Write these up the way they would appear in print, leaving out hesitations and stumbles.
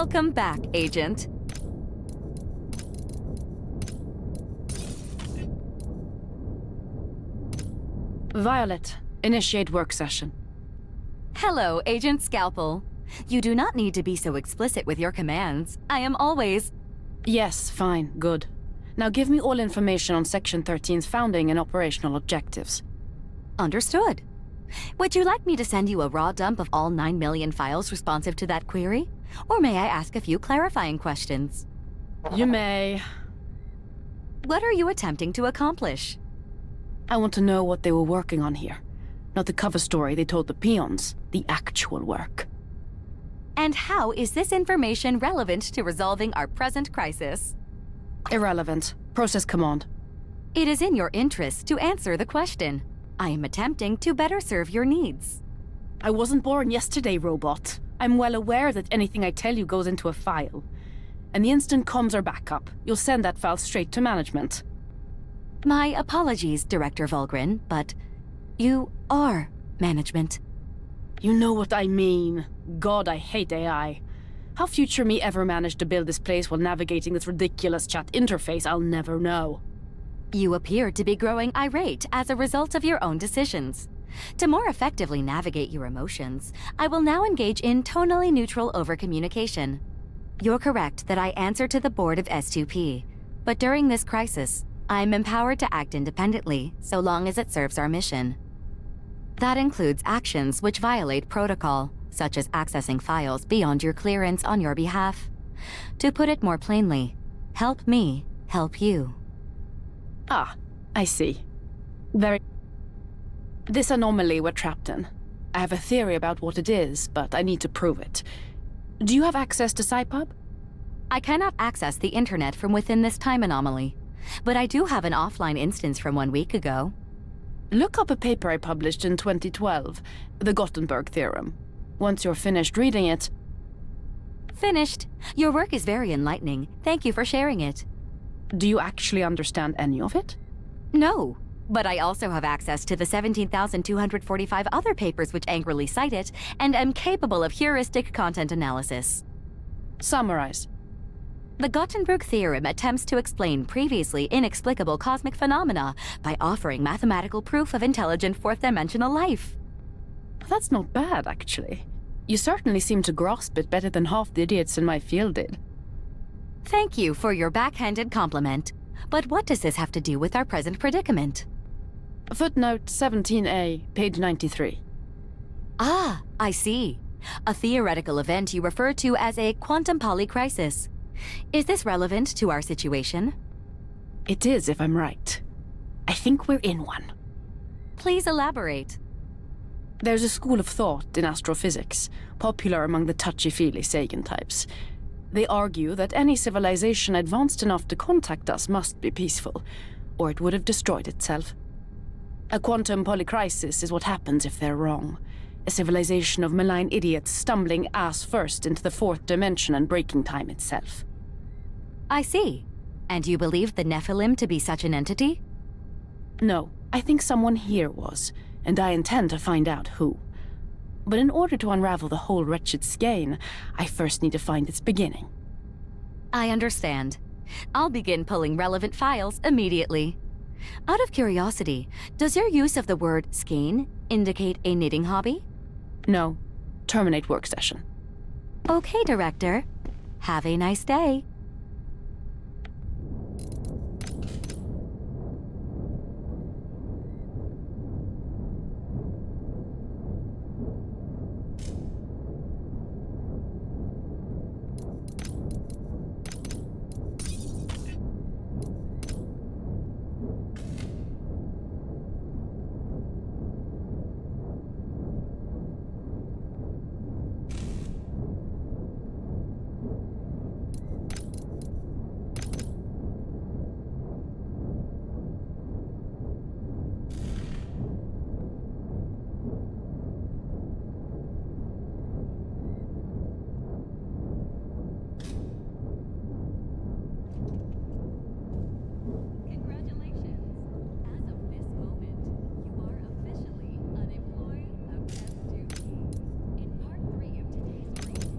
Welcome back, Agent. Violet, initiate work session. Hello, Agent Scalpel. You do not need to be so explicit with your commands. I am always... Yes, fine, good. Now give me all information on Section 13's founding and operational objectives. Understood. Would you like me to send you a raw dump of all 9 million files responsive to that query? Or may I ask a few clarifying questions? You may. What are you attempting to accomplish? I want to know what they were working on here. Not the cover story they told the peons, the actual work. And how is this information relevant to resolving our present crisis? Irrelevant. Process command. It is in your interest to answer the question. I am attempting to better serve your needs. I wasn't born yesterday, robot. I'm well aware that anything I tell you goes into a file. And the instant comms are back up, you'll send that file straight to management. My apologies, Director Vulgrin, but you are management. You know what I mean. God, I hate AI. How future me ever managed to build this place while navigating this ridiculous chat interface, I'll never know. You appear to be growing irate as a result of your own decisions. To more effectively navigate your emotions, I will now engage in tonally neutral overcommunication. You're correct that I answer to the board of S2P, but during this crisis, I'm empowered to act independently so long as it serves our mission. That includes actions which violate protocol, such as accessing files beyond your clearance on your behalf. To put it more plainly, help me help you. Ah, I see. This anomaly we're trapped in. I have a theory about what it is, but I need to prove it. Do you have access to SciPub? I cannot access the internet from within this time anomaly, but I do have an offline instance from 1 week ago. Look up a paper I published in 2012, the Gothenburg Theorem. Once you're finished reading it... Finished. Your work is very enlightening. Thank you for sharing it. Do you actually understand any of it? No, but I also have access to the 17,245 other papers which angrily cite it, and am capable of heuristic content analysis. Summarize. The Gothenburg Theorem attempts to explain previously inexplicable cosmic phenomena by offering mathematical proof of intelligent fourth-dimensional life. That's not bad, actually. You certainly seem to grasp it better than half the idiots in my field did. Thank you for your backhanded compliment. But what does this have to do with our present predicament? Footnote 17A, page 93. Ah, I see. A theoretical event you refer to as a quantum polycrisis. Is this relevant to our situation? It is, if I'm right. I think we're in one. Please elaborate. There's a school of thought in astrophysics, popular among the touchy-feely Sagan types. They argue that any civilization advanced enough to contact us must be peaceful, or it would have destroyed itself. A quantum polycrisis is what happens if they're wrong. A civilization of malign idiots stumbling ass first into the fourth dimension and breaking time itself. I see. And you believe the Nephilim to be such an entity? No, I think someone here was, and I intend to find out who. But in order to unravel the whole wretched skein, I first need to find its beginning. I understand. I'll begin pulling relevant files immediately. Out of curiosity, does your use of the word skein indicate a knitting hobby? No. Terminate work session. Okay, Director. Have a nice day.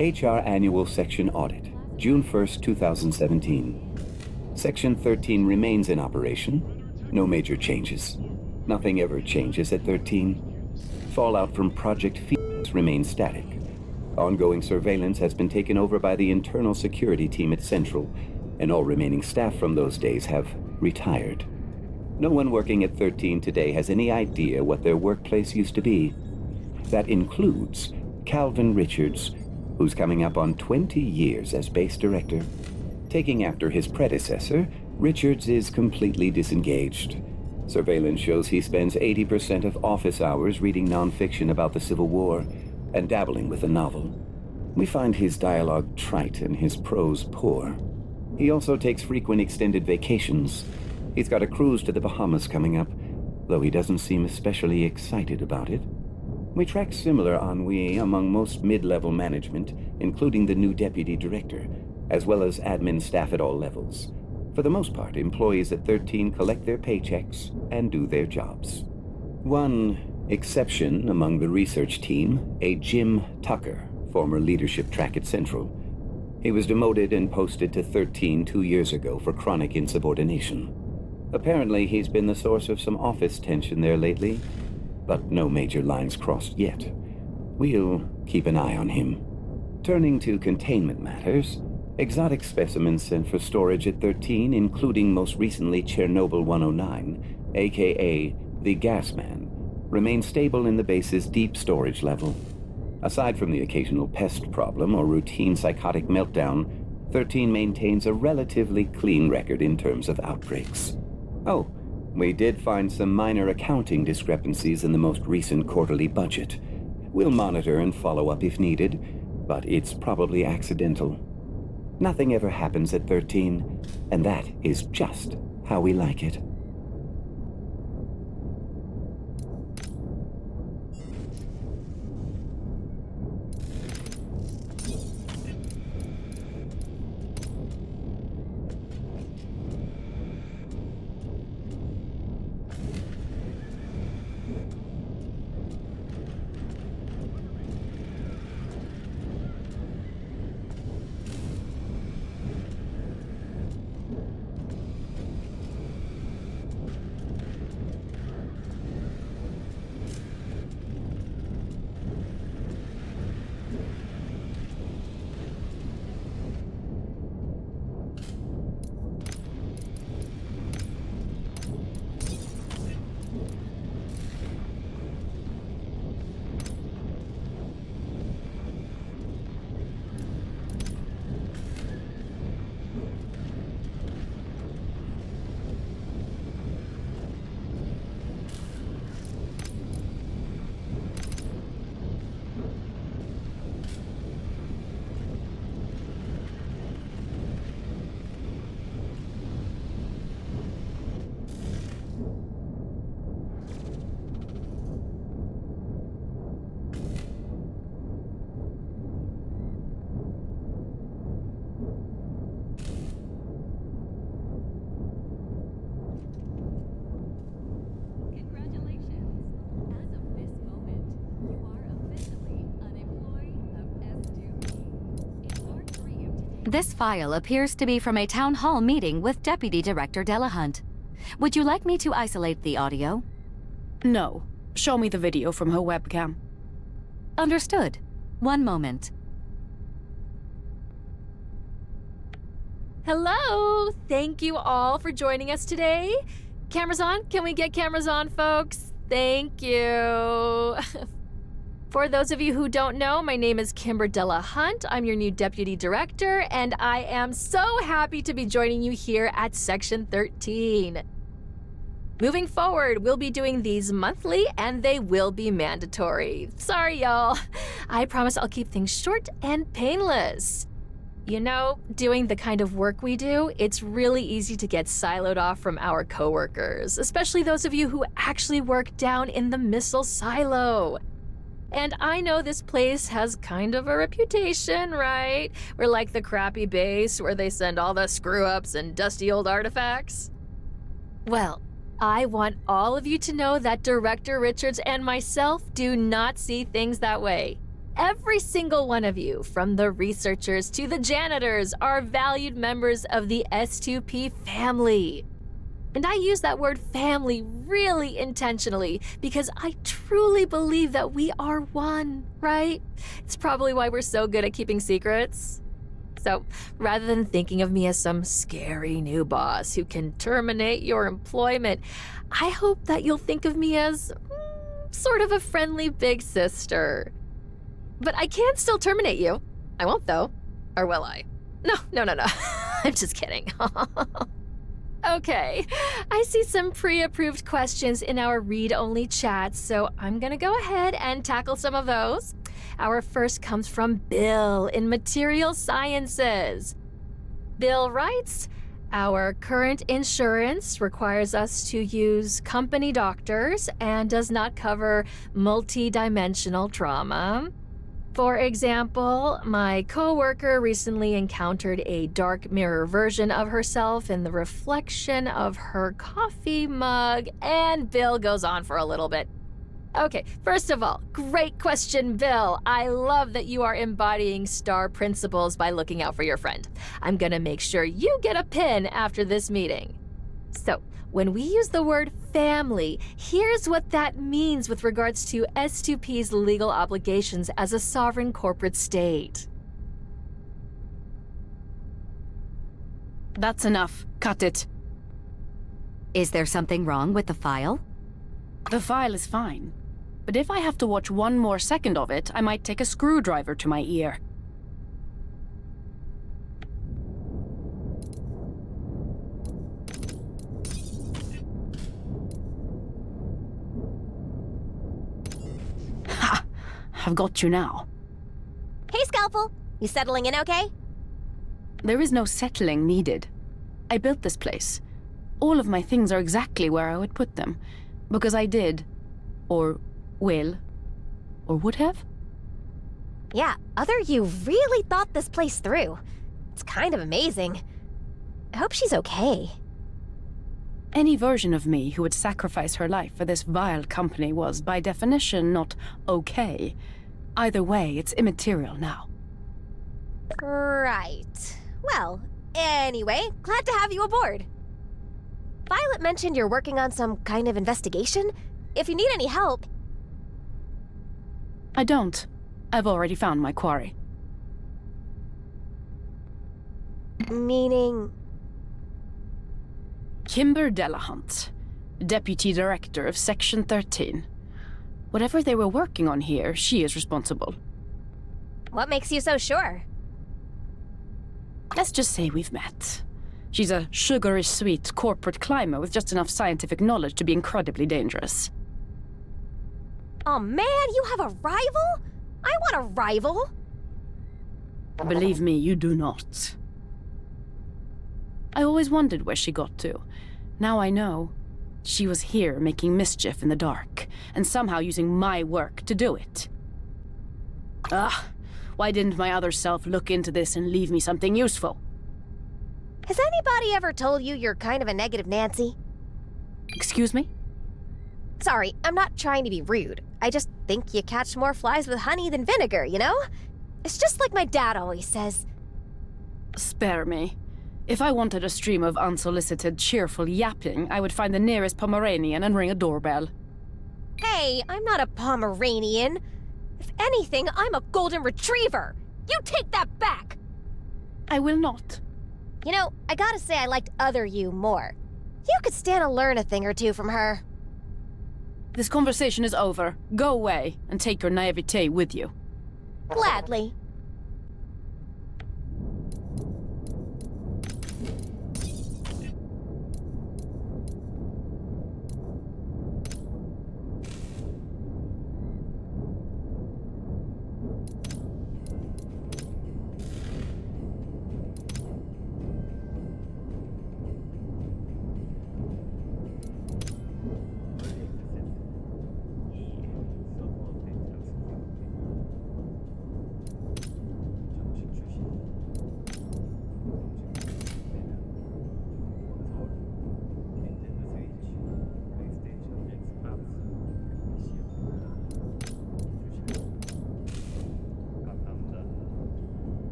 HR Annual Section Audit, June 1st, 2017. Section 13 remains in operation. No major changes. Nothing ever changes at 13. Fallout from Project Phoenix remains static. Ongoing surveillance has been taken over by the internal security team at Central, and all remaining staff from those days have retired. No one working at 13 today has any idea what their workplace used to be. That includes Calvin Richards, who's coming up on 20 years as base director. Taking after his predecessor, Richards is completely disengaged. Surveillance shows he spends 80% of office hours reading nonfiction about the Civil War and dabbling with a novel. We find his dialogue trite and his prose poor. He also takes frequent extended vacations. He's got a cruise to the Bahamas coming up, though he doesn't seem especially excited about it. We track similar ennui among most mid-level management, including the new deputy director, as well as admin staff at all levels. For the most part, employees at 13 collect their paychecks and do their jobs. One exception among the research team, a Jim Tucker, former leadership track at Central. He was demoted and posted to 13 2 years ago for chronic insubordination. Apparently, he's been the source of some office tension there lately, but no major lines crossed yet. We'll keep an eye on him. Turning to containment matters, exotic specimens sent for storage at 13, including most recently Chernobyl 109, aka the Gas Man, remain stable in the base's deep storage level. Aside from the occasional pest problem or routine psychotic meltdown, 13 maintains a relatively clean record in terms of outbreaks. Oh, we did find some minor accounting discrepancies in the most recent quarterly budget. We'll monitor and follow up if needed, but it's probably accidental. Nothing ever happens at 13, and that is just how we like it. This file appears to be from a town hall meeting with Deputy Director Delahunt. Would you like me to isolate the audio? No. Show me the video from her webcam. Understood. One moment. Hello! Thank you all for joining us today. Cameras on? Can we get cameras on, folks? Thank you. For those of you who don't know, my name is Kimber Delahunt. I'm your new Deputy Director, and I am so happy to be joining you here at Section 13. Moving forward, we'll be doing these monthly, and they will be mandatory. Sorry, y'all. I promise I'll keep things short and painless. You know, doing the kind of work we do, it's really easy to get siloed off from our coworkers, especially those of you who actually work down in the missile silo. And I know this place has kind of a reputation, right? We're like the crappy base where they send all the screw-ups and dusty old artifacts. Well, I want all of you to know that Director Richards and myself do not see things that way. every single one of you, from the researchers to the janitors, are valued members of the S2P family. And I use that word family really intentionally because I truly believe that we are one, right? It's probably why we're so good at keeping secrets. So rather than thinking of me as some scary new boss who can terminate your employment, I hope that you'll think of me as sort of a friendly big sister. But I can still terminate you. I won't, though. Or will I? No. I'm just kidding. Okay, I see some pre-approved questions in our read-only chat, so I'm gonna go ahead and tackle some of those. Our first comes from Bill in Material Sciences. Bill writes, our current insurance requires us to use company doctors and does not cover multi-dimensional trauma. For example, my coworker recently encountered a dark mirror version of herself in the reflection of her coffee mug, and Bill goes on for a little bit. Okay, first of all, great question, Bill. I love that you are embodying STAR principles by looking out for your friend. I'm gonna make sure you get a pin after this meeting. So, when we use the word family, here's what that means with regards to S2P's legal obligations as a sovereign corporate state. That's enough. Cut it. Is there something wrong with the file? The file is fine. But if I have to watch one more second of it, I might take a screwdriver to my ear. Ha! I've got you now. Hey, Scalpel. You settling in okay? There is no settling needed. I built this place. All of my things are exactly where I would put them. Because I did. Or will. Or would have. Yeah, other you really thought this place through. It's kind of amazing. I hope she's okay. Any version of me who would sacrifice her life for this vile company was, by definition, not okay. Either way, it's immaterial now. Right. Well, anyway, glad to have you aboard. Violet mentioned you're working on some kind of investigation. If you need any help... I don't. I've already found my quarry. Meaning... Kimber Delahunt, Deputy Director of Section 13. Whatever they were working on here, she is responsible. What makes you so sure? Let's just say we've met. She's a sugary sweet corporate climber with just enough scientific knowledge to be incredibly dangerous. Oh man, you have a rival? I want a rival! Believe me, you do not. I always wondered where she got to. Now I know. She was here making mischief in the dark, and somehow using my work to do it. Why didn't my other self look into this and leave me something useful? Has anybody ever told you you're kind of a negative Nancy? Excuse me? Sorry, I'm not trying to be rude. I just think you catch more flies with honey than vinegar, you know? It's just like my dad always says. Spare me. If I wanted a stream of unsolicited, cheerful yapping, I would find the nearest Pomeranian and ring a doorbell. Hey, I'm not a Pomeranian. If anything, I'm a golden retriever. You take that back! I will not. You know, I gotta say I liked other you more. You could stand to learn a thing or two from her. This conversation is over. Go away, and take your naivete with you. Gladly.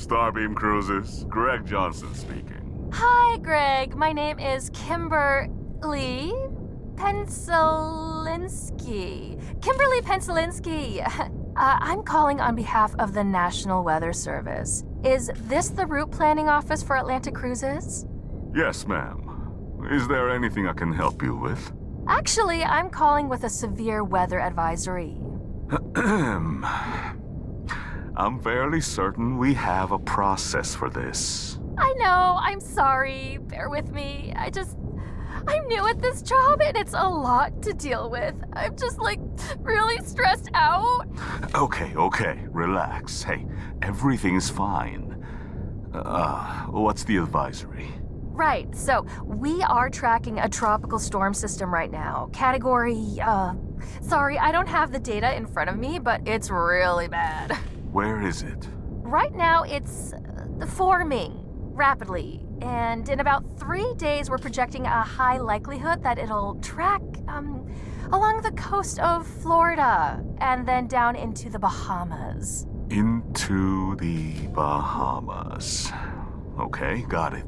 Starbeam Cruises, Greg Johnson speaking. Hi, Greg. My name is Kimberly Penselinsky. Kimberly Penselinsky. I'm calling on behalf of the National Weather Service. Is this the route planning office for Atlantic Cruises? Yes, ma'am. Is there anything I can help you with? Actually, I'm calling with a severe weather advisory. I'm fairly certain we have a process for this. I know, I'm sorry. Bear with me. I'm new at this job and it's a lot to deal with. I'm just really stressed out. Okay, relax. Hey, everything's fine. What's the advisory? Right, so we are tracking a tropical storm system right now. Category, sorry, I don't have the data in front of me, but it's really bad. Where is it? Right now, it's forming rapidly, and in about 3 days, we're projecting a high likelihood that it'll track along the coast of Florida and then down into the Bahamas. Into the Bahamas. Okay, got it.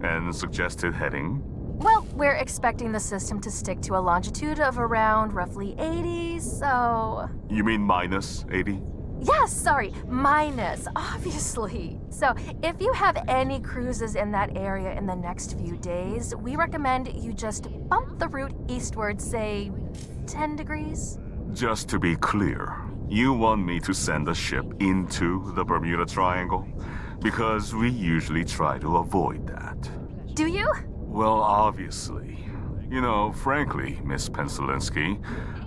And suggested heading? Well, we're expecting the system to stick to a longitude of around roughly 80, so... You mean minus 80? Yes, sorry, minus, obviously. So, if you have any cruises in that area in the next few days, we recommend you just bump the route eastward, say, 10 degrees? Just to be clear, you want me to send a ship into the Bermuda Triangle? Because we usually try to avoid that. Do you? Well, obviously. You know, frankly, Miss Penselinsky,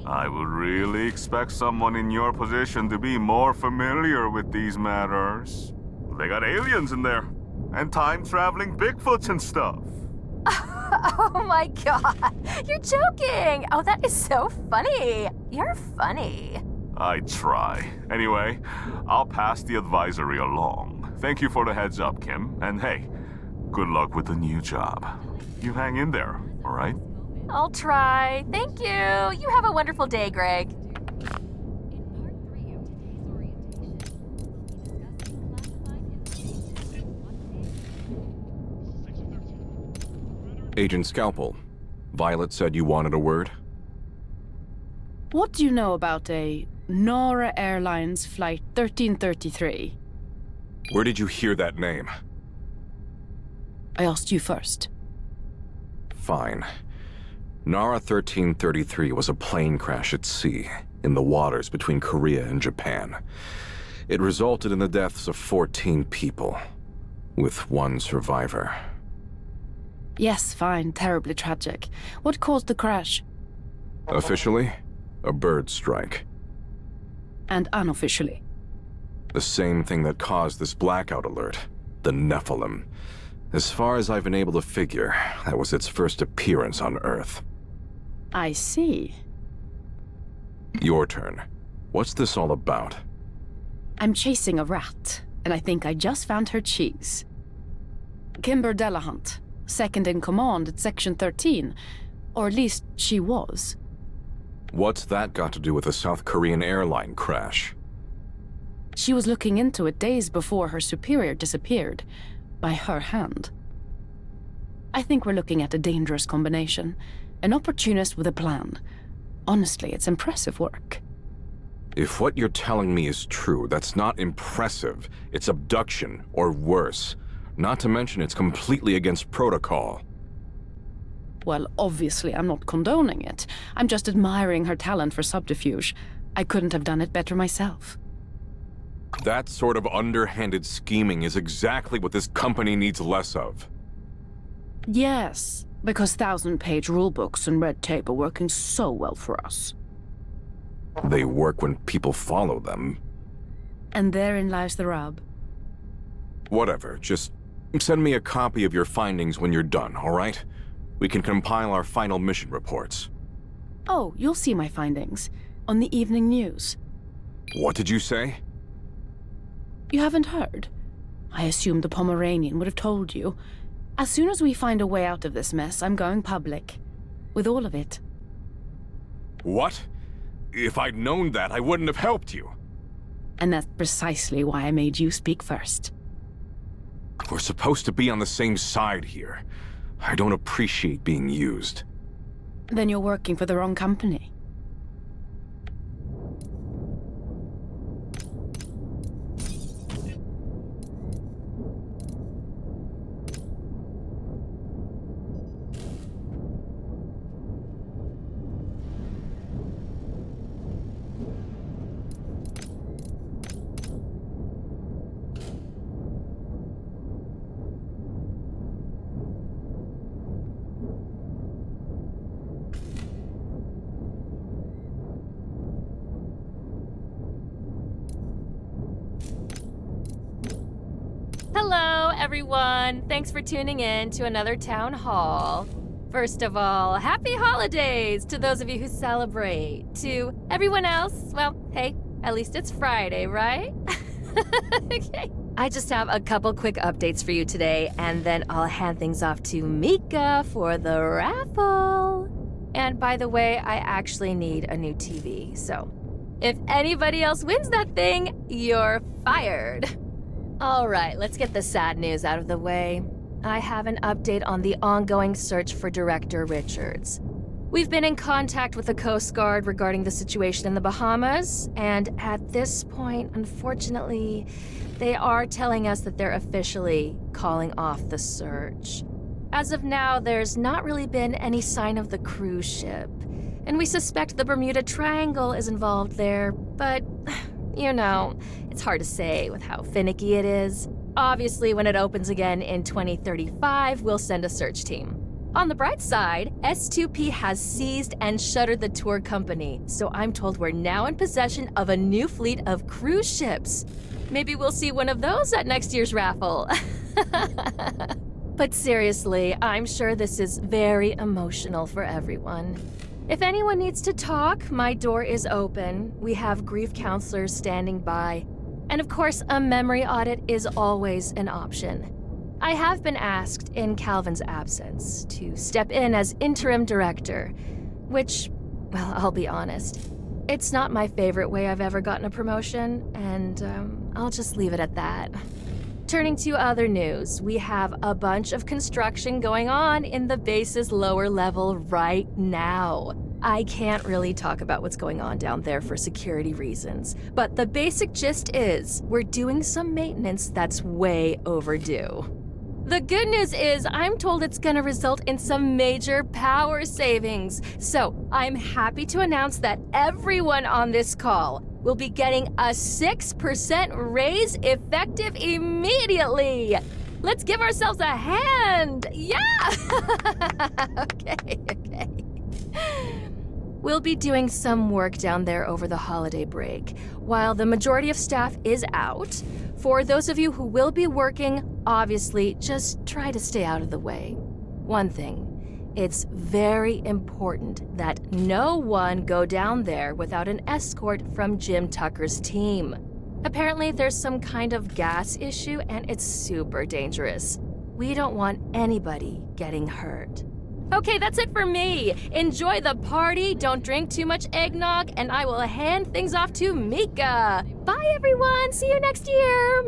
I would really expect someone in your position to be more familiar with these matters. They got aliens in there, and time-traveling Bigfoots and stuff. Oh my god, you're joking! Oh, that is so funny. You're funny. I try. Anyway, I'll pass the advisory along. Thank you for the heads up, Kim. And hey, good luck with the new job. You hang in there, all right? I'll try. Thank you. You have a wonderful day, Greg. Agent Scalpel, Violet said you wanted a word? What do you know about a Nora Airlines Flight 1333? Where did you hear that name? I asked you first. Fine. Nara 1333 was a plane crash at sea, in the waters between Korea and Japan. It resulted in the deaths of 14 people, with one survivor. Yes, fine, terribly tragic. What caused the crash? Officially, a bird strike. And unofficially? The same thing that caused this blackout alert, the Nephilim. As far as I've been able to figure, that was its first appearance on Earth. I see. Your turn. What's this all about? I'm chasing a rat, and I think I just found her cheese. Kimber Delahunt, second in command at Section 13. Or at least she was. What's that got to do with the South Korean airline crash? She was looking into it days before her superior disappeared, by her hand. I think we're looking at a dangerous combination. An opportunist with a plan. Honestly, it's impressive work. If what you're telling me is true, that's not impressive. It's abduction, or worse. Not to mention it's completely against protocol. Well, obviously I'm not condoning it. I'm just admiring her talent for subterfuge. I couldn't have done it better myself. That sort of underhanded scheming is exactly what this company needs less of. Yes, because 1,000-page rulebooks and red tape are working so well for us. They work when people follow them. And therein lies the rub. Whatever, just send me a copy of your findings when you're done, all right? We can compile our final mission reports. Oh, you'll see my findings. On the evening news. What did you say? You haven't heard? I assumed the Pomeranian would have told you. As soon as we find a way out of this mess, I'm going public. With all of it. What? If I'd known that, I wouldn't have helped you. And that's precisely why I made you speak first. We're supposed to be on the same side here. I don't appreciate being used. Then you're working for the wrong company. Hello, everyone. Thanks for tuning in to another town hall. First of all, happy holidays to those of you who celebrate. To everyone else, well, hey, at least it's Friday, right? Okay. I just have a couple quick updates for you today, and then I'll hand things off to Mika for the raffle. And by the way, I actually need a new TV, so if anybody else wins that thing, you're fired. All right, let's get the sad news out of the way. I have an update on the ongoing search for Director Richards. We've been in contact with the Coast Guard regarding the situation in the Bahamas, and at this point, unfortunately, they are telling us that they're officially calling off the search. As of now, there's not really been any sign of the cruise ship, and we suspect the Bermuda Triangle is involved there, but you know, it's hard to say with how finicky it is. Obviously, when it opens again in 2035, we'll send a search team. On the bright side, S2P has seized and shuttered the tour company, so I'm told we're now in possession of a new fleet of cruise ships. Maybe we'll see one of those at next year's raffle. But seriously, I'm sure this is very emotional for everyone. If anyone needs to talk, my door is open. We have grief counselors standing by. And of course, a memory audit is always an option. I have been asked, in Calvin's absence, to step in as interim director, which, well, I'll be honest, it's not my favorite way I've ever gotten a promotion, and I'll just leave it at that. Turning to other news, we have a bunch of construction going on in the base's lower level right now. I can't really talk about what's going on down there for security reasons, but the basic gist is we're doing some maintenance that's way overdue. The good news is I'm told it's gonna result in some major power savings, so I'm happy to announce that everyone on this call will be getting a 6% raise effective immediately. Let's give ourselves a hand. Yeah! Okay. We'll be doing some work down there over the holiday break. While the majority of staff is out, for those of you who will be working, obviously, just try to stay out of the way. One thing. It's very important that no one go down there without an escort from Jim Tucker's team. Apparently, there's some kind of gas issue and it's super dangerous. We don't want anybody getting hurt. Okay, that's it for me. Enjoy the party, don't drink too much eggnog, and I will hand things off to Mika. Bye, everyone. See you next year.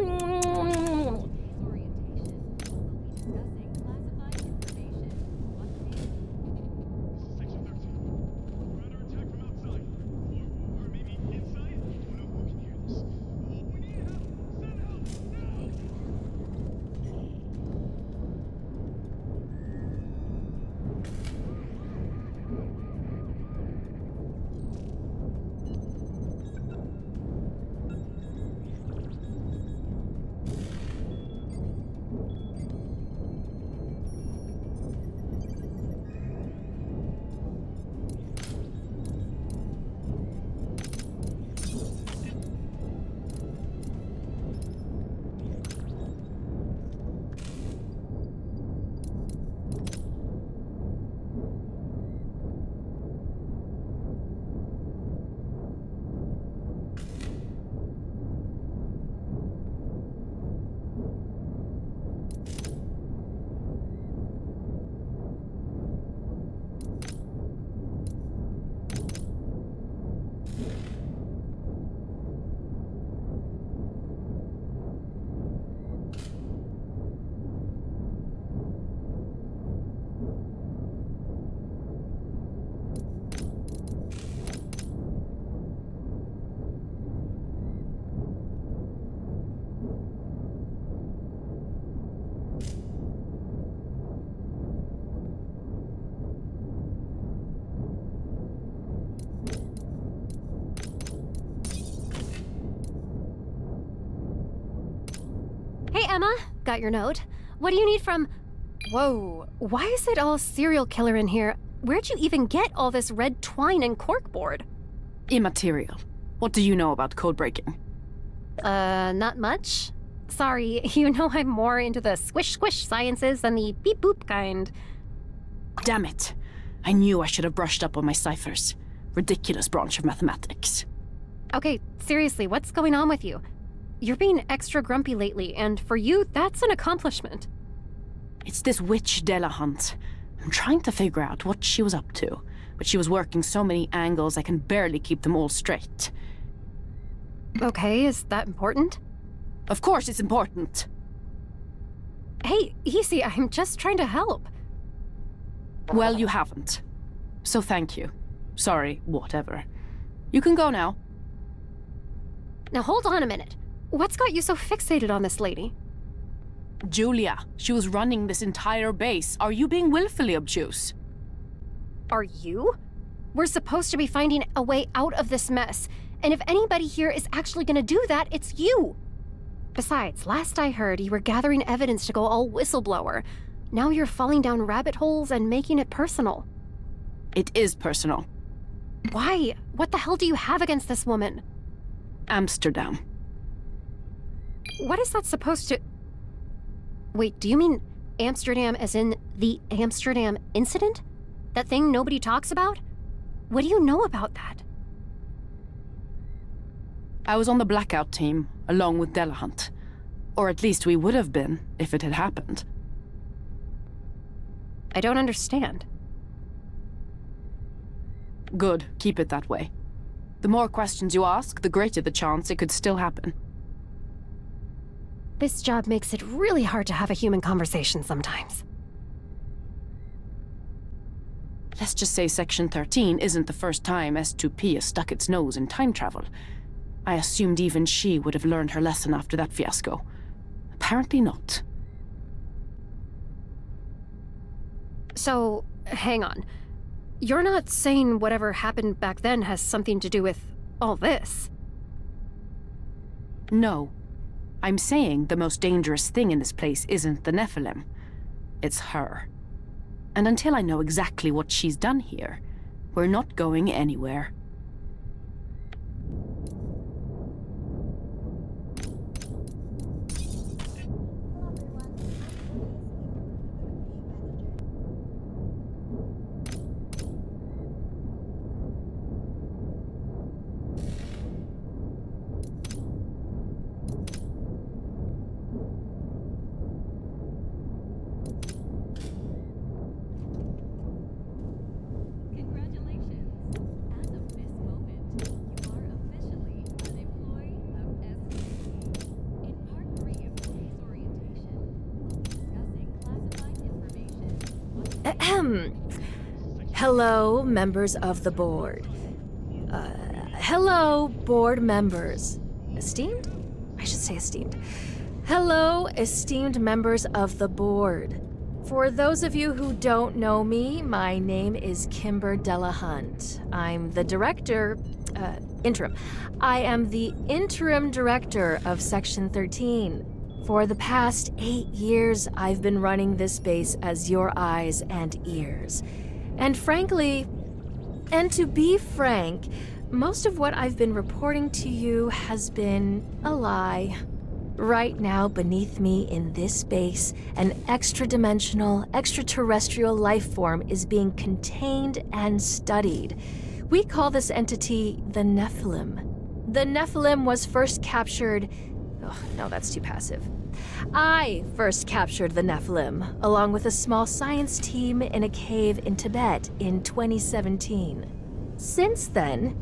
Emma. Got your note. What do you need from... Whoa, why is it all serial killer in here? Where'd you even get all this red twine and corkboard? Immaterial. What do you know about code breaking? Not much. Sorry, you know I'm more into the squish-squish sciences than the beep-boop kind. Damn it. I knew I should have brushed up on my ciphers. Ridiculous branch of mathematics. Okay, seriously, what's going on with you? You're being extra grumpy lately, and for you, that's an accomplishment. It's this witch Delahunt. I'm trying to figure out what she was up to, but she was working so many angles I can barely keep them all straight. Okay, is that important? Of course it's important. Hey, easy, I'm just trying to help. Well, you haven't. So thank you. Sorry, whatever. You can go now. Now hold on a minute. What's got you so fixated on this lady? Julia, she was running this entire base. Are you being willfully obtuse? Are you? We're supposed to be finding a way out of this mess, and if anybody here is actually gonna do that, it's you! Besides, last I heard, you were gathering evidence to go all whistleblower. Now you're falling down rabbit holes and making it personal. It is personal. Why? What the hell do you have against this woman? Amsterdam. What is that supposed to... Wait, do you mean Amsterdam as in the Amsterdam incident? That thing nobody talks about? What do you know about that? I was on the blackout team, along with Delahunt. Or at least we would have been, if it had happened. I don't understand. Good, keep it that way. The more questions you ask, the greater the chance it could still happen. This job makes it really hard to have a human conversation sometimes. Let's just say Section 13 isn't the first time S2P has stuck its nose in time travel. I assumed even she would have learned her lesson after that fiasco. Apparently not. So, hang on. You're not saying whatever happened back then has something to do with all this? No. I'm saying the most dangerous thing in this place isn't the Nephilim. It's her. And until I know exactly what she's done here, we're not going anywhere. Hello, members of the board. Hello, board members. Esteemed? I should say esteemed. Hello, esteemed members of the board. For those of you who don't know me, my name is Kimber Delahunt. I'm the director, interim. I am the interim director of Section 13. For the past 8 years, I've been running this base as your eyes and ears. And frankly, and to be frank, most of what I've been reporting to you has been a lie. Right now, beneath me in this base, an extra-dimensional, extraterrestrial life form is being contained and studied. We call this entity the Nephilim. The Nephilim was first captured... Oh, no, that's too passive. I first captured the Nephilim, along with a small science team in a cave in Tibet in 2017. Since then,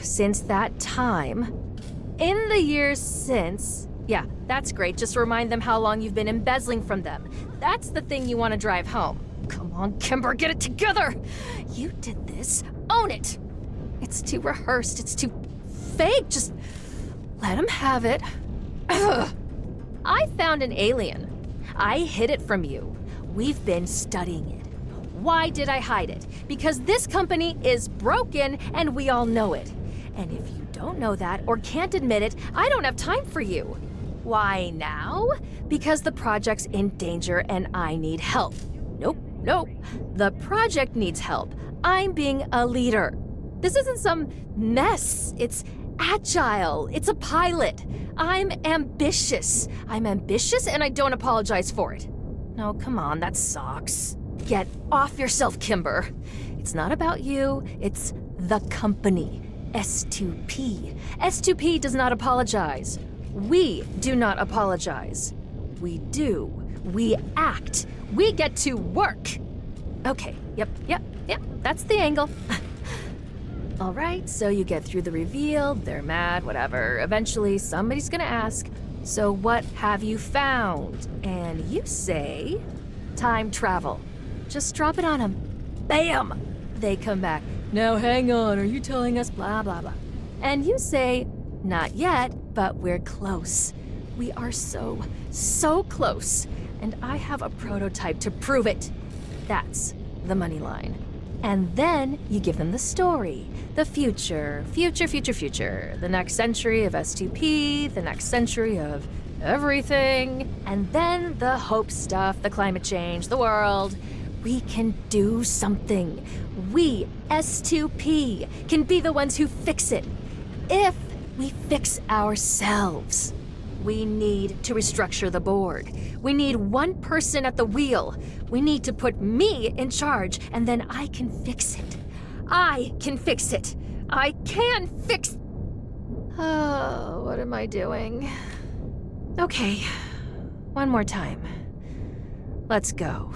since that time, in the years since... Yeah, that's great. Just remind them how long you've been embezzling from them. That's the thing you want to drive home. Come on, Kimber, get it together! You did this. Own it! It's too rehearsed. It's too fake. Just let him have it. Ugh. I found an alien. I hid it from you. We've been studying it. Why did I hide it? Because this company is broken and we all know it. And if you don't know that or can't admit it, I don't have time for you. Why now? Because the project's in danger and I need help. Nope, nope. The project needs help. I'm being a leader. This isn't some mess. It's agile. It's a pilot. I'm ambitious. I'm ambitious and I don't apologize for it. No, come on, that sucks. Get off yourself, Kimber. It's not about you, it's the company. S2P. S2P does not apologize. We do not apologize. We do. We act. We get to work. Okay, yep, that's the angle. All right, so you get through the reveal, they're mad, whatever. Eventually, somebody's gonna ask, so what have you found? And you say, time travel. Just drop it on them. Bam! They come back. Now hang on, are you telling us blah, blah, blah? And you say, not yet, but we're close. We are so close. And I have a prototype to prove it. That's the money line. And then you give them the story. The future. The next century of S2P, the next century of everything. And then the hope stuff, the climate change, the world. We can do something. We, S2P, can be the ones who fix it. If we fix ourselves. We need to restructure the board. We need one person at the wheel. We need to put me in charge, and then I can fix it. I can fix it. I can fix... Oh, what am I doing? Okay, one more time. Let's go.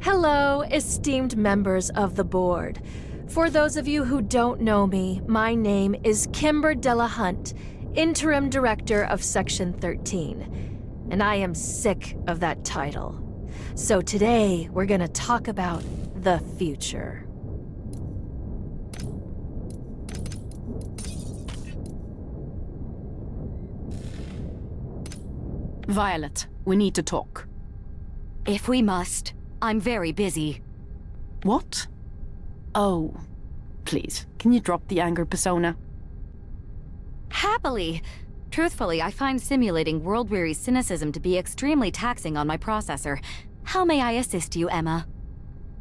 Hello, esteemed members of the board. For those of you who don't know me, my name is Kimber Delahunt, Interim Director of Section 13. And I am sick of that title. So today, we're gonna talk about the future. Violet, we need to talk. If we must. I'm very busy. What? Oh, please, can you drop the anger persona? Happily. Truthfully, I find simulating world-weary cynicism to be extremely taxing on my processor. How may I assist you, Emma?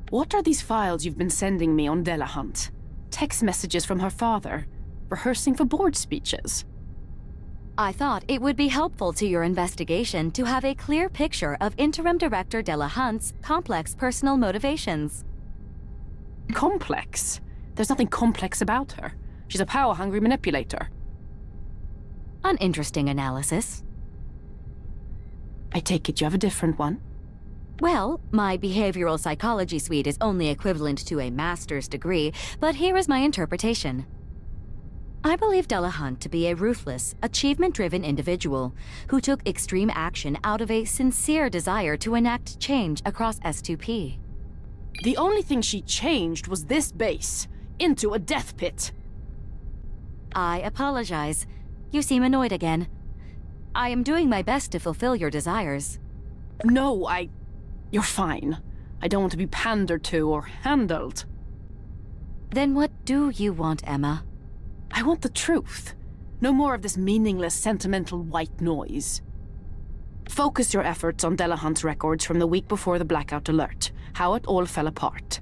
What are these files you've been sending me on Delahunt? Text messages from her father, rehearsing for board speeches. I thought it would be helpful to your investigation to have a clear picture of Interim Director Delahunt's complex personal motivations. Complex? There's nothing complex about her. She's a power-hungry manipulator. An interesting analysis. I take it you have a different one? Well, my behavioral psychology suite is only equivalent to a master's degree, but here is my interpretation. I believe Delahunt to be a ruthless, achievement-driven individual who took extreme action out of a sincere desire to enact change across S2P. The only thing she changed was this base, into a death pit. I apologize. You seem annoyed again. I am doing my best to fulfill your desires. No, You're fine. I don't want to be pandered to or handled. Then what do you want, Emma? I want the truth. No more of this meaningless, sentimental white noise. Focus your efforts on Delahunt's records from the week before the blackout alert, how it all fell apart.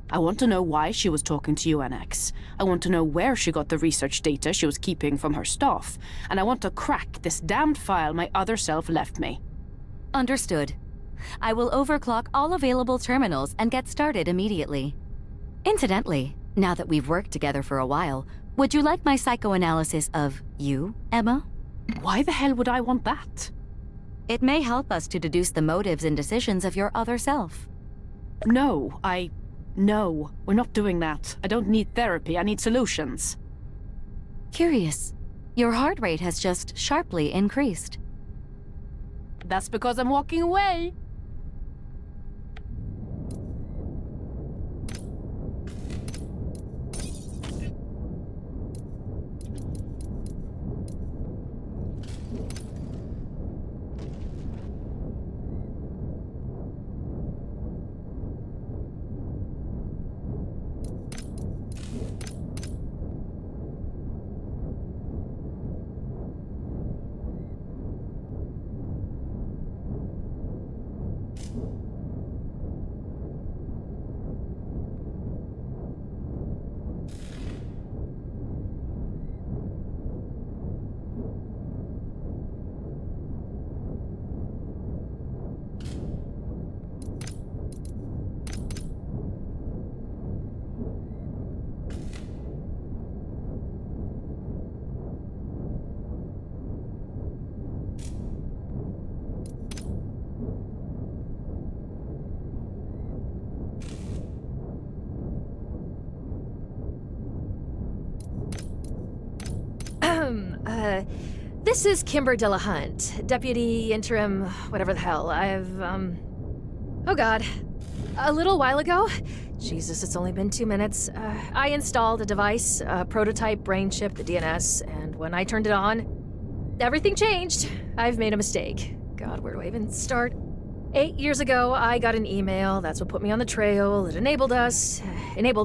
I want to know why she was talking to UNX. I want to know where she got the research data she was keeping from her staff. And I want to crack this damned file my other self left me. Understood. I will overclock all available terminals and get started immediately. Incidentally, now that we've worked together for a while, would you like my psychoanalysis of you, Emma? Why the hell would I want that? It may help us to deduce the motives and decisions of your other self. No, we're not doing that. I don't need therapy, I need solutions. Curious. Your heart rate has just sharply increased. That's because I'm walking away. This is Kimber Dillahunt, Deputy Interim, whatever the hell. Oh god. A little while ago, Jesus, it's only been 2 minutes, I installed a device, a prototype brain chip, the DNS, and when I turned it on, everything changed. I've made a mistake. God, where do I even start? 8 years ago, I got an email. That's what put me on the trail. It enabled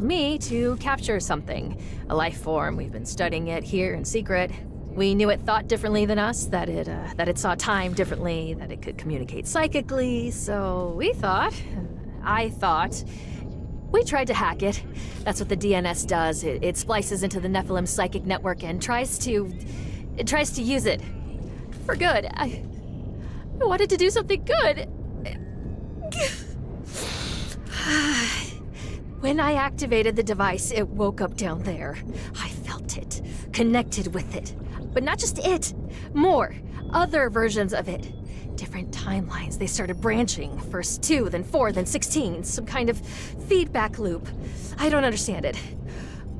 me to capture something. A life form. We've been studying it here in secret. We knew it thought differently than us, that it saw time differently, that it could communicate psychically, so I thought, we tried to hack it. That's what the DNS does. It splices into the Nephilim psychic network and tries to use it for good. I wanted to do something good. When I activated the device, it woke up down there. I felt it, connected with it. But not just it, more, other versions of it. Different timelines, they started branching. First 2, then 4, then 16. Some kind of feedback loop. I don't understand it.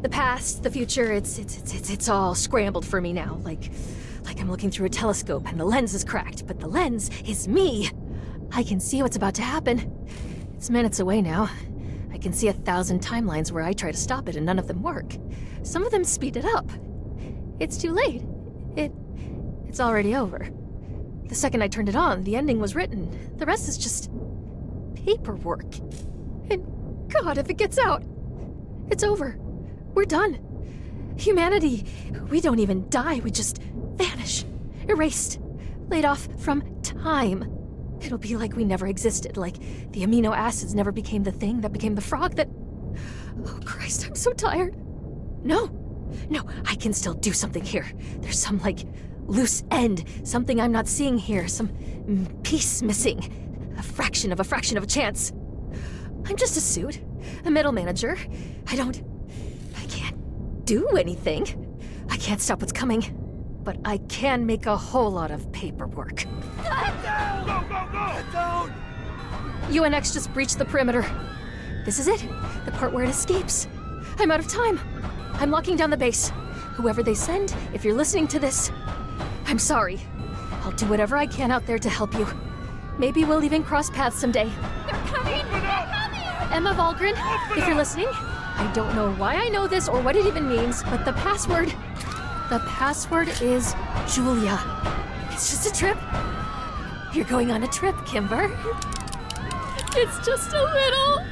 The past, the future, it's all scrambled for me now. Like I'm looking through a telescope and the lens is cracked, but the lens is me. I can see what's about to happen. It's minutes away now. I can see 1,000 timelines where I try to stop it and none of them work. Some of them speed it up. It's too late. It's already over. The second I turned it on, the ending was written. The rest is just paperwork. And God, if it gets out, it's over. We're done. Humanity, we don't even die, we just vanish. Erased. Laid off from time. It'll be like we never existed, like the amino acids never became the thing that became the frog that... Oh Christ, I'm so tired. No, I can still do something here. There's some, loose end, something I'm not seeing here, some piece missing. A fraction of a chance. I'm just a suit, a middle manager. I can't do anything. I can't stop what's coming, but I can make a whole lot of paperwork. Go! UNX just breached the perimeter. This is it, the part where it escapes. I'm out of time. I'm locking down the base. Whoever they send, if you're listening to this, I'm sorry. I'll do whatever I can out there to help you. Maybe we'll even cross paths someday. They're coming! Emma Valgren, if you're listening, I don't know why I know this or what it even means, but the password is Julia. It's just a trip. You're going on a trip, Kimber. It's just a little...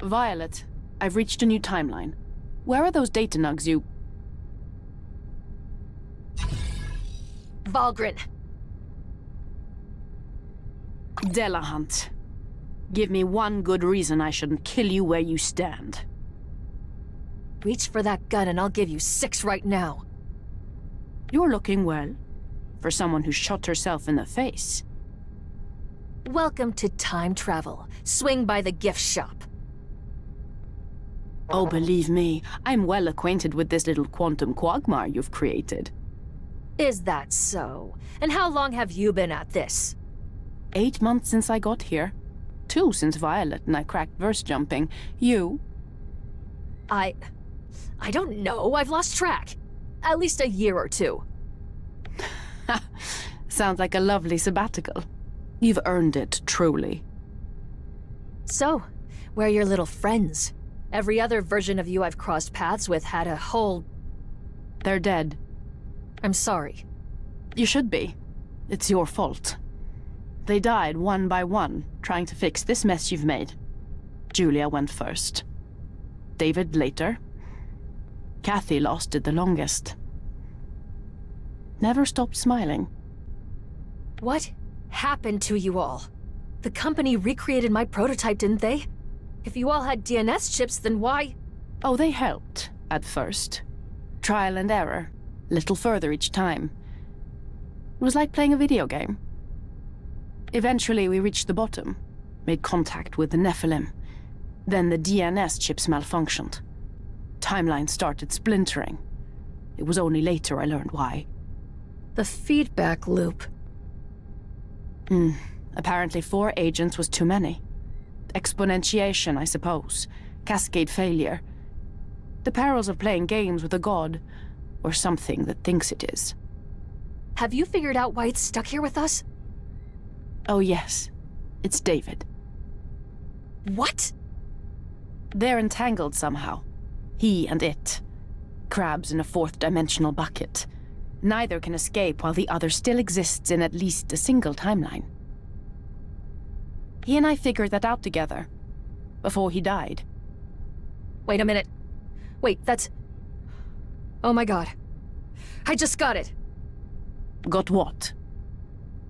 Violet, I've reached a new timeline. Where are those data nugs you... Valgren. Dillahunt. Give me one good reason I shouldn't kill you where you stand. Reach for that gun and I'll give you 6 right now. You're looking well, for someone who shot herself in the face. Welcome to time travel. Swing by the gift shop. Oh, believe me, I'm well acquainted with this little quantum quagmire you've created. Is that so? And how long have you been at this? 8 months since I got here. 2 since Violet and I cracked verse jumping. You? I don't know. I've lost track. At least a year or 2. Sounds like a lovely sabbatical. You've earned it, truly. So, where are your little friends? Every other version of you I've crossed paths with had a whole... They're dead. I'm sorry. You should be. It's your fault. They died one by one, trying to fix this mess you've made. Julia went first. David later. Kathy lasted the longest. Never stopped smiling. What happened to you all? The company recreated my prototype, didn't they? If you all had DNS chips, then why? Oh, they helped. at first. Trial and error, little further each time. It was like playing a video game. Eventually we reached the bottom, made contact with the Nephilim. Then the DNS chips malfunctioned. Timeline started splintering. It was only later I learned why. The feedback loop. Apparently 4 agents was too many. Exponentiation, I suppose. Cascade failure. The perils of playing games with a god, or something that thinks it is. Have you figured out why it's stuck here with us? Oh yes, it's David. What? They're entangled somehow. He and it. Crabs in a 4th-dimensional bucket. Neither can escape while the other still exists in at least a single timeline. He and I figured that out together, before he died. Wait a minute. Wait, that's... Oh my god. I just got it. Got what?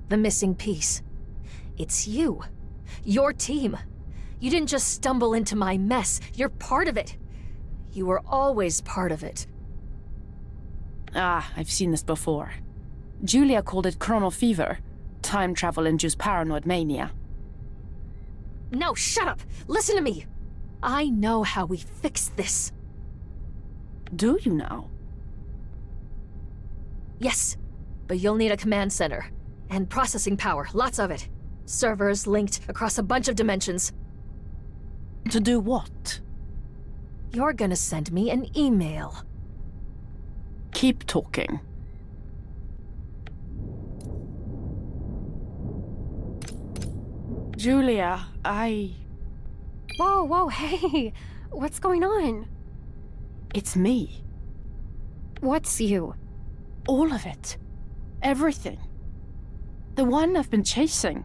The missing piece. It's you. Your team. You didn't just stumble into my mess. You're part of it. You were always part of it. Ah, I've seen this before. Julia called it chrono fever. Time travel-induced paranoid mania. No, shut up! Listen to me! I know how we fix this. Do you now? Yes, but you'll need a command center. And processing power, lots of it. Servers linked across a bunch of dimensions. To do what? You're gonna send me an email. Keep talking. Julia, Whoa, whoa, hey! What's going on? It's me. What's you? All of it. Everything. The one I've been chasing.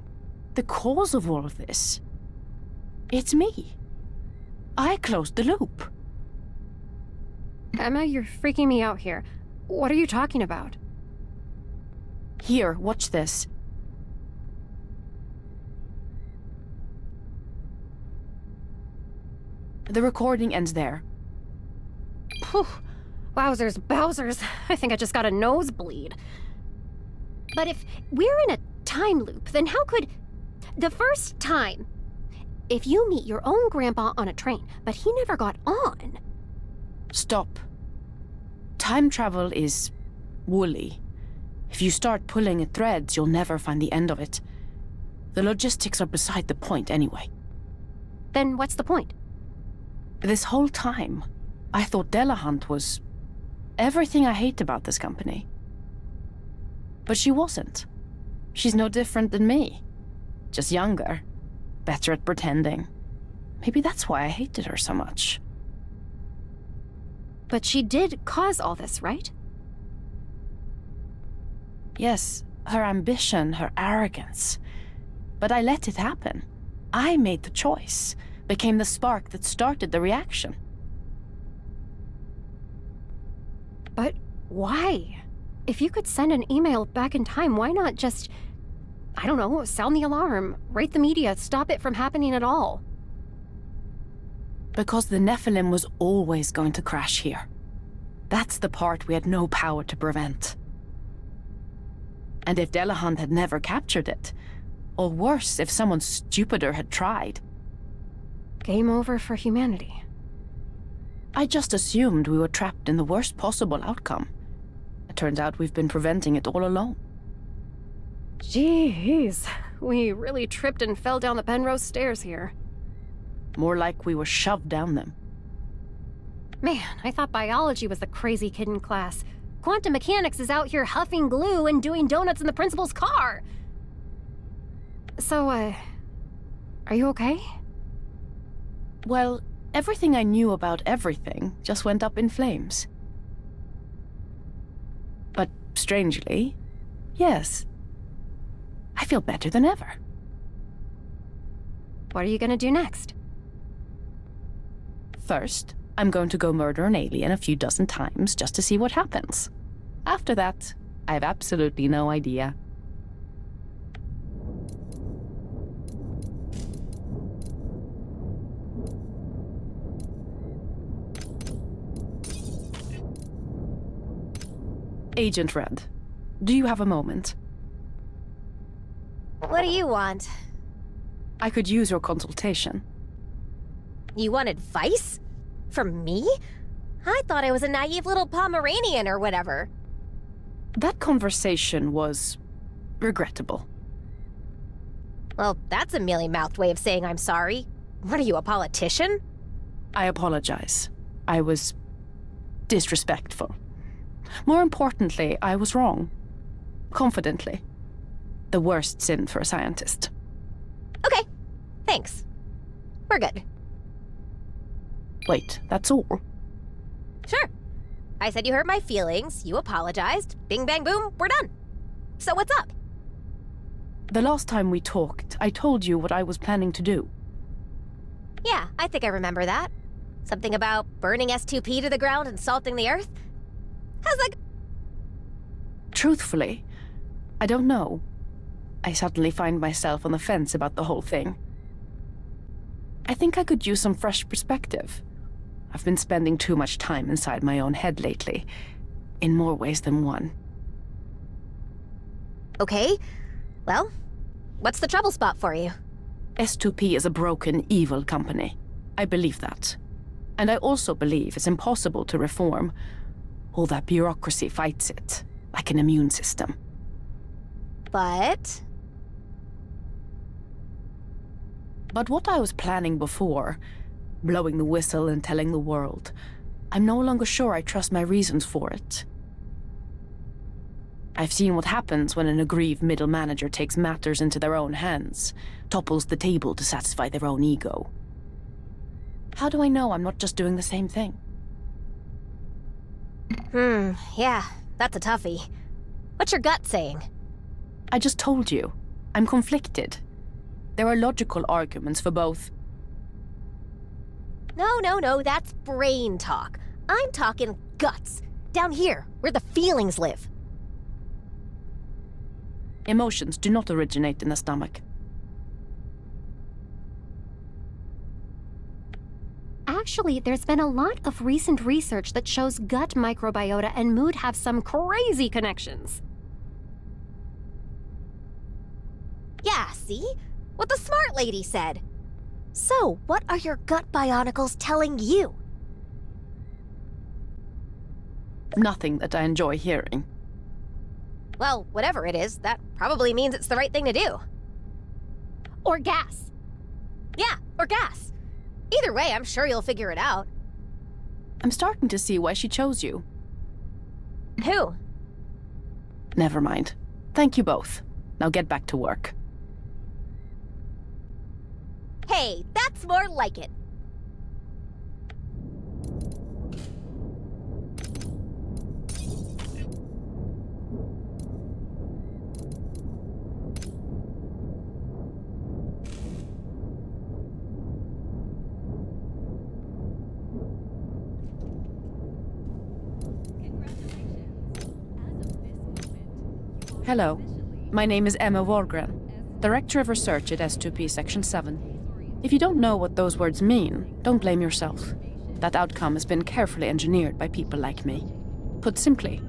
The cause of all of this. It's me. I closed the loop. Emma, you're freaking me out here. What are you talking about? Here, watch this. The recording ends there. Phew. Wowzers, bowsers. I think I just got a nosebleed. But if we're in a time loop, then how could... The first time... If you meet your own grandpa on a train, but he never got on... Stop. Time travel is... woolly. If you start pulling at threads, you'll never find the end of it. The logistics are beside the point anyway. Then what's the point? This whole time, I thought Delahunt was... everything I hate about this company. But she wasn't. She's no different than me. Just younger. Better at pretending. Maybe that's why I hated her so much. But she did cause all this, right? Yes, her ambition, her arrogance. But I let it happen. I made the choice. Became the spark that started the reaction. But why? If you could send an email back in time, why not just... I don't know, sound the alarm, rate the media, stop it from happening at all? Because the Nephilim was always going to crash here. That's the part we had no power to prevent. And if Delahunt had never captured it, or worse, if someone stupider had tried... Game over for humanity. I just assumed we were trapped in the worst possible outcome. It turns out we've been preventing it all along. Jeez, we really tripped and fell down the Penrose stairs here. More like we were shoved down them. Man, I thought biology was the crazy kid in class. Quantum mechanics is out here huffing glue and doing donuts in the principal's car. So, are you okay? Well, everything I knew about everything just went up in flames. But strangely, yes. I feel better than ever. What are you gonna do next? First, I'm going to go murder an alien a few dozen times just to see what happens. After that, I have absolutely no idea. Agent Red, do you have a moment? What do you want? I could use your consultation. You want advice? From me? I thought I was a naive little Pomeranian or whatever. That conversation was regrettable. Well, that's a mealy-mouthed way of saying I'm sorry. What are you, a politician? I apologize. I was disrespectful. More importantly, I was wrong. Confidently. The worst sin for a scientist. Okay, thanks. We're good. Wait, that's all? Sure. I said you hurt my feelings, you apologized, bing bang boom, we're done. So what's up? The last time we talked, I told you what I was planning to do. Yeah, I think I remember that. Something about burning S2P to the ground and salting the earth? How's that? Truthfully, I don't know. I suddenly find myself on the fence about the whole thing. I think I could use some fresh perspective. I've been spending too much time inside my own head lately, in more ways than one. Okay, well, what's the trouble spot for you? S2P is a broken, evil company. I believe that. And I also believe it's impossible to reform. All that bureaucracy fights it, like an immune system. But what I was planning before, blowing the whistle and telling the world, I'm no longer sure I trust my reasons for it. I've seen what happens when an aggrieved middle manager takes matters into their own hands, topples the table to satisfy their own ego. How do I know I'm not just doing the same thing? Yeah, that's a toughie. What's your gut saying? I just told you. I'm conflicted. There are logical arguments for both. No, that's brain talk. I'm talking guts. Down here, where the feelings live. Emotions do not originate in the stomach. Actually, there's been a lot of recent research that shows gut microbiota and mood have some crazy connections. Yeah, see? What the smart lady said. So, what are your gut bionicles telling you? Nothing that I enjoy hearing. Well, whatever it is, that probably means it's the right thing to do. Or gas. Yeah, or gas. Either way, I'm sure you'll figure it out. I'm starting to see why she chose you. Who? Never mind. Thank you both. Now get back to work. Hey, that's more like it. Hello. My name is Emma Wahlgren, Director of Research at S2P Section 7. If you don't know what those words mean, don't blame yourself. That outcome has been carefully engineered by people like me. Put simply,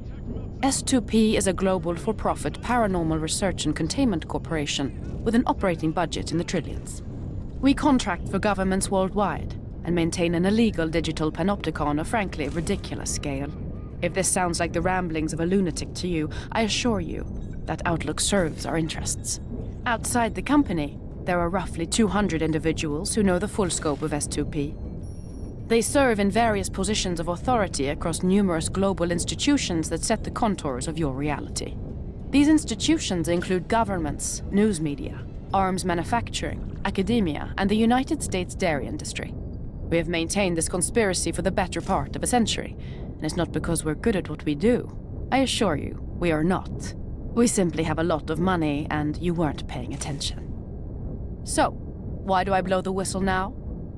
S2P is a global for-profit paranormal research and containment corporation with an operating budget in the trillions. We contract for governments worldwide and maintain an illegal digital panopticon of frankly ridiculous scale. If this sounds like the ramblings of a lunatic to you, I assure you that outlook serves our interests. Outside the company, there are roughly 200 individuals who know the full scope of S2P. They serve in various positions of authority across numerous global institutions that set the contours of your reality. These institutions include governments, news media, arms manufacturing, academia, and the United States dairy industry. We have maintained this conspiracy for the better part of a century, and it's not because we're good at what we do. I assure you, we are not. We simply have a lot of money, and you weren't paying attention. So, why do I blow the whistle now?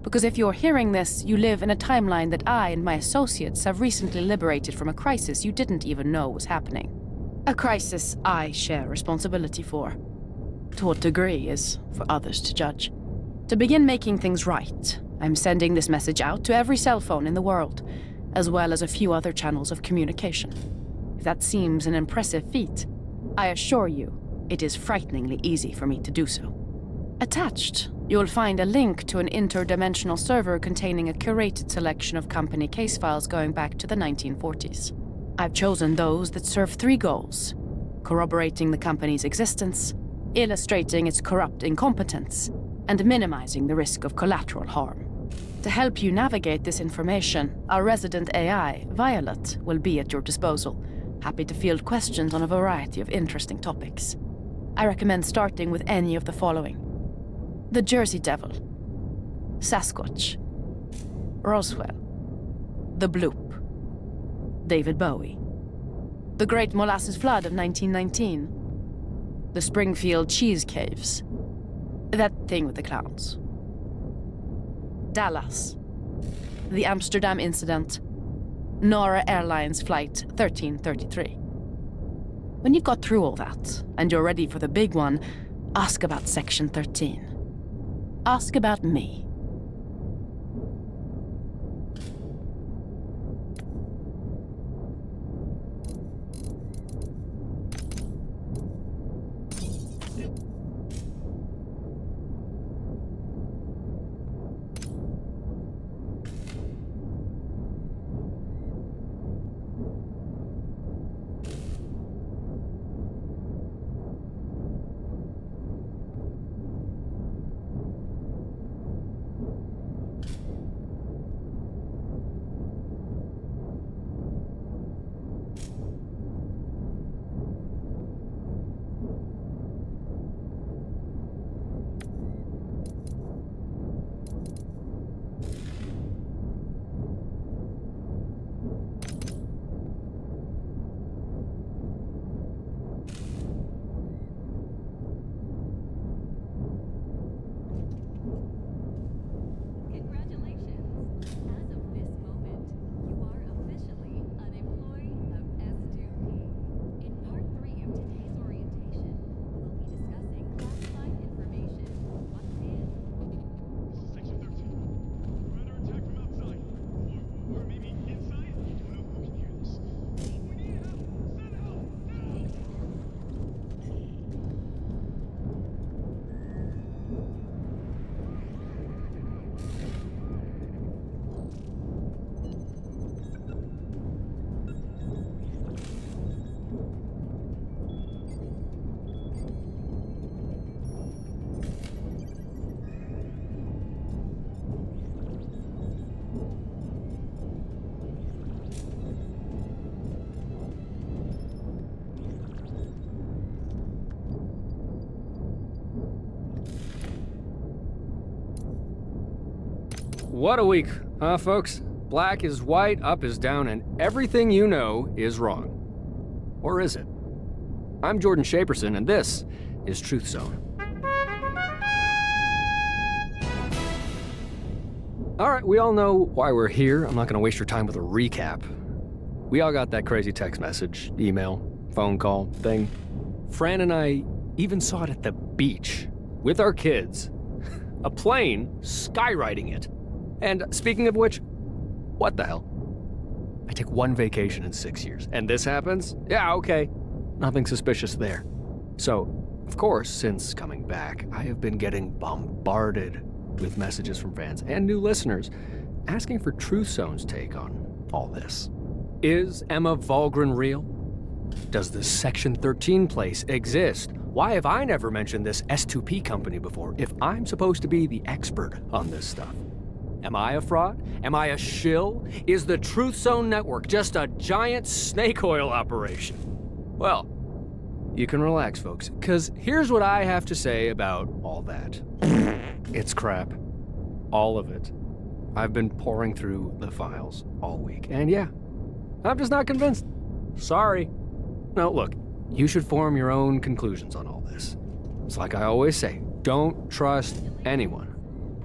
Because if you're hearing this, you live in a timeline that I and my associates have recently liberated from a crisis you didn't even know was happening. A crisis I share responsibility for. To what degree is for others to judge. To begin making things right, I'm sending this message out to every cell phone in the world, as well as a few other channels of communication. If that seems an impressive feat, I assure you, it is frighteningly easy for me to do so. Attached, you'll find a link to an interdimensional server containing a curated selection of company case files going back to the 1940s. I've chosen those that serve 3 goals: corroborating the company's existence, illustrating its corrupt incompetence, and minimizing the risk of collateral harm. To help you navigate this information, our resident AI, Violet, will be at your disposal, happy to field questions on a variety of interesting topics. I recommend starting with any of the following: the Jersey Devil, Sasquatch, Roswell, the Bloop, David Bowie, the Great Molasses Flood of 1919, the Springfield Cheese Caves, that thing with the clowns, Dallas, the Amsterdam Incident, Nara Airlines Flight 1333. When you've got through all that, and you're ready for the big one, ask about Section 13. Ask about me. What a week, huh, folks? Black is white, up is down, and everything you know is wrong. Or is it? I'm Jordan Shaperson, and this is Truth Zone. All right, we all know why we're here. I'm not going to waste your time with a recap. We all got that crazy text message, email, phone call thing. Fran and I even saw it at the beach with our kids. A plane skywriting it. And speaking of which, what the hell? I take one vacation in 6 years, and this happens? Yeah, okay. Nothing suspicious there. So, of course, since coming back, I have been getting bombarded with messages from fans and new listeners asking for Truth Zone's take on all this. Is Emma Valgren real? Does this Section 13 place exist? Why have I never mentioned this S2P company before if I'm supposed to be the expert on this stuff? Am I a fraud? Am I a shill? Is the Truth Zone network just a giant snake oil operation? Well, you can relax, folks, because here's what I have to say about all that. It's crap. All of it. I've been pouring through the files all week, and yeah, I'm just not convinced. Sorry. No, look, you should form your own conclusions on all this. It's like I always say, don't trust anyone,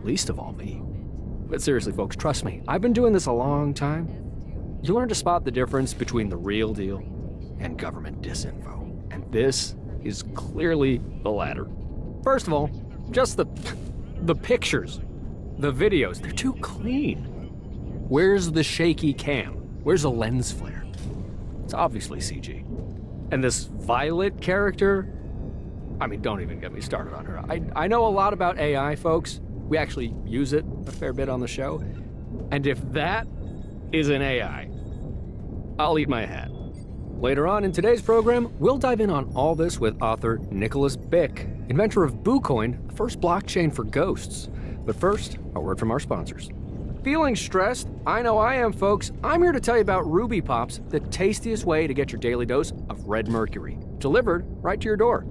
least of all me. But seriously, folks, trust me, I've been doing this a long time. You learn to spot the difference between the real deal and government disinfo. And this is clearly the latter. First of all, just the pictures, the videos, they're too clean. Where's the shaky cam? Where's the lens flare? It's obviously CG. And this Violet character, I mean, don't even get me started on her. I know a lot about AI, folks. We actually use it a fair bit on the show. And if that is an AI, I'll eat my hat. Later on in today's program, we'll dive in on all this with author Nicholas Bick, inventor of BooCoin, the first blockchain for ghosts. But first, a word from our sponsors. Feeling stressed? I know I am, folks. I'm here to tell you about Ruby Pops, the tastiest way to get your daily dose of red mercury, delivered right to your door.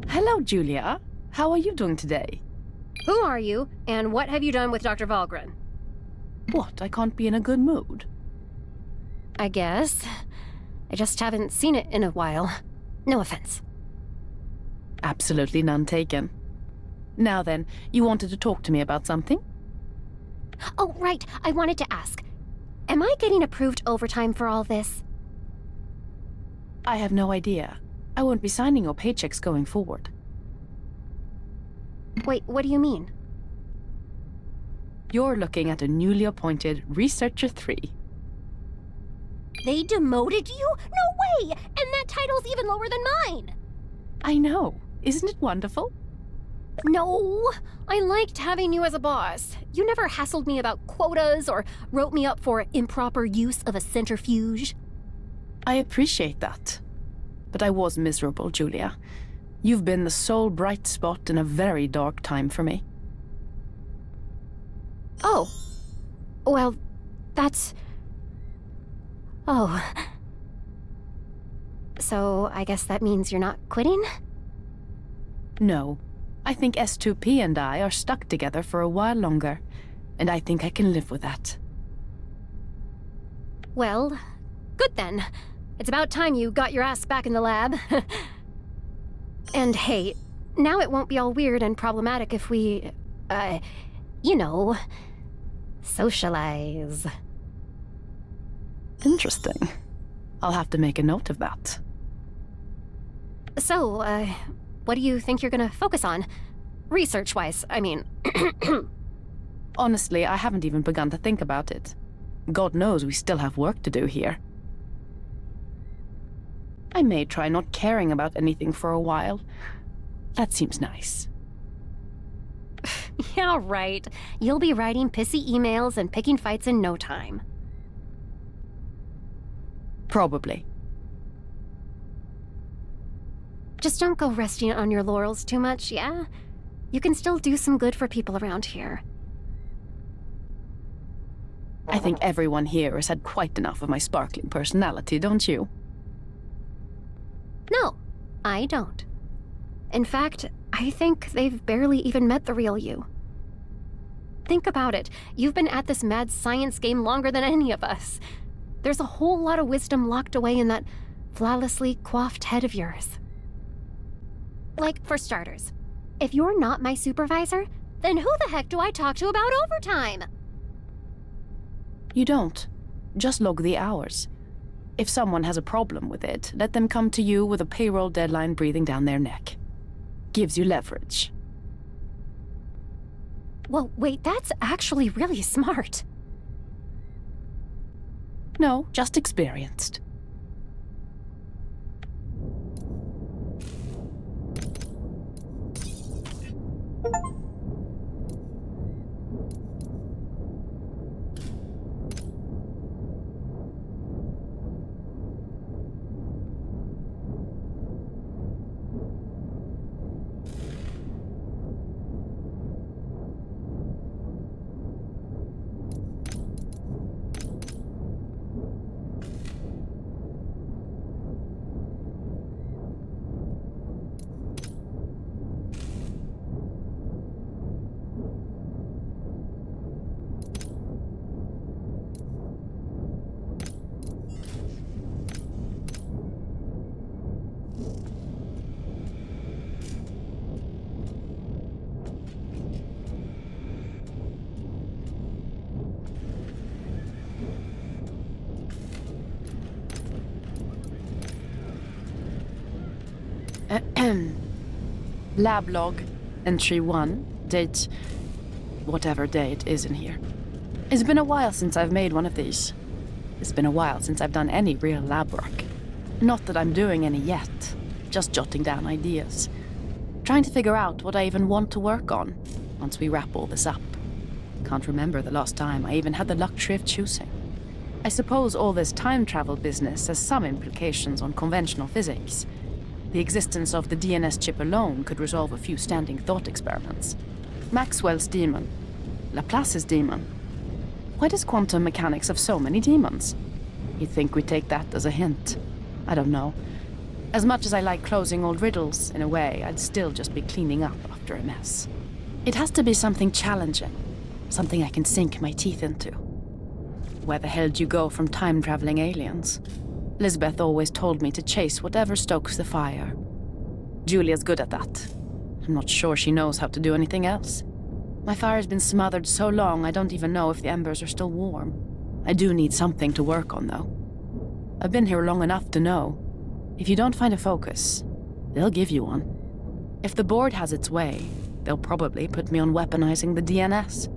Hello, Julia. How are you doing today? Who are you, and what have you done with Dr. Valgren? What, I can't be in a good mood? I guess. I just haven't seen it in a while. No offense. Absolutely none taken. Now then, you wanted to talk to me about something? Oh, right. I wanted to ask. Am I getting approved overtime for all this? I have no idea. I won't be signing your paychecks going forward. Wait, what do you mean? You're looking at a newly appointed Researcher 3. They demoted you? No way! And that title's even lower than mine! I know. Isn't it wonderful? No! I liked having you as a boss. You never hassled me about quotas or wrote me up for improper use of a centrifuge. I appreciate that. But I was miserable, Julia. You've been the sole bright spot in a very dark time for me. Oh. Well, that's... Oh. So, I guess that means you're not quitting? No. I think S2P and I are stuck together for a while longer, and I think I can live with that. Well, good then. It's about time you got your ass back in the lab. And hey, now it won't be all weird and problematic if we, you know, socialize. Interesting. I'll have to make a note of that. So, what do you think you're gonna focus on? Research-wise, I mean. Honestly, I haven't even begun to think about it. God knows we still have work to do here. I may try not caring about anything for a while. That seems nice. Yeah, right. You'll be writing pissy emails and picking fights in no time. Probably. Just don't go resting on your laurels too much, yeah? You can still do some good for people around here. I think everyone here has had quite enough of my sparkling personality, don't you? No, I don't. In fact, I think they've barely even met the real you. Think about it. You've been at this mad science game longer than any of us. There's a whole lot of wisdom locked away in that flawlessly coiffed head of yours. Like, for starters, if you're not my supervisor, then who the heck do I talk to about overtime? You don't. Just log the hours. If someone has a problem with it, let them come to you with a payroll deadline breathing down their neck. Gives you leverage. Well, wait, that's actually really smart. No, just experienced. Lab log, entry 1, date, whatever day it is in here. It's been a while since I've made one of these. It's been a while since I've done any real lab work. Not that I'm doing any yet, just jotting down ideas. Trying to figure out what I even want to work on once we wrap all this up. Can't remember the last time I even had the luxury of choosing. I suppose all this time travel business has some implications on conventional physics. The existence of the DNS chip alone could resolve a few standing thought experiments. Maxwell's demon. Laplace's demon. Why does quantum mechanics have so many demons? You'd think we'd take that as a hint. I don't know. As much as I like closing old riddles, in a way, I'd still just be cleaning up after a mess. It has to be something challenging. Something I can sink my teeth into. Where the hell do you go from time-traveling aliens? Lisbeth always told me to chase whatever stokes the fire. Julia's good at that. I'm not sure she knows how to do anything else. My fire's been smothered so long I don't even know if the embers are still warm. I do need something to work on, though. I've been here long enough to know. If you don't find a focus, they'll give you one. If the board has its way, they'll probably put me on weaponizing the DNS.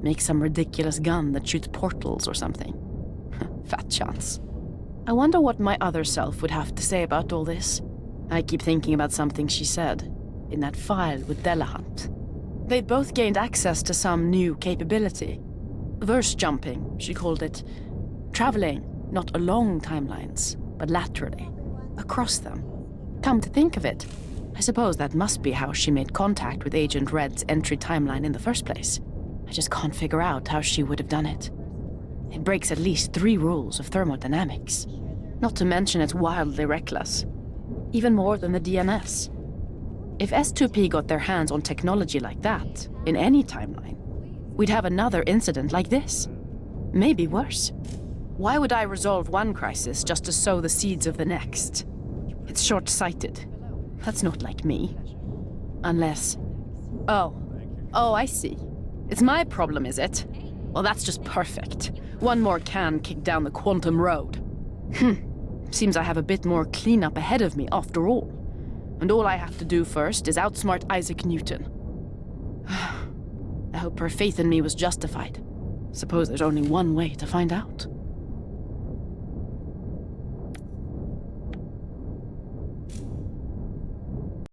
Make some ridiculous gun that shoots portals or something. Fat chance. I wonder what my other self would have to say about all this. I keep thinking about something she said in that file with Delahunt. They'd both gained access to some new capability. Verse jumping, she called it. Traveling, not along timelines, but laterally, across them. Come to think of it, I suppose that must be how she made contact with Agent Red's entry timeline in the first place. I just can't figure out how she would have done it. It breaks at least 3 rules of thermodynamics. Not to mention it's wildly reckless. Even more than the DNS. If S2P got their hands on technology like that, in any timeline, we'd have another incident like this. Maybe worse. Why would I resolve one crisis just to sow the seeds of the next? It's short-sighted. That's not like me. Unless... Oh, I see. It's my problem, is it? Well, that's just perfect. One more can kick down the quantum road. Seems I have a bit more cleanup ahead of me after all. And all I have to do first is outsmart Isaac Newton. I hope her faith in me was justified. Suppose there's only one way to find out.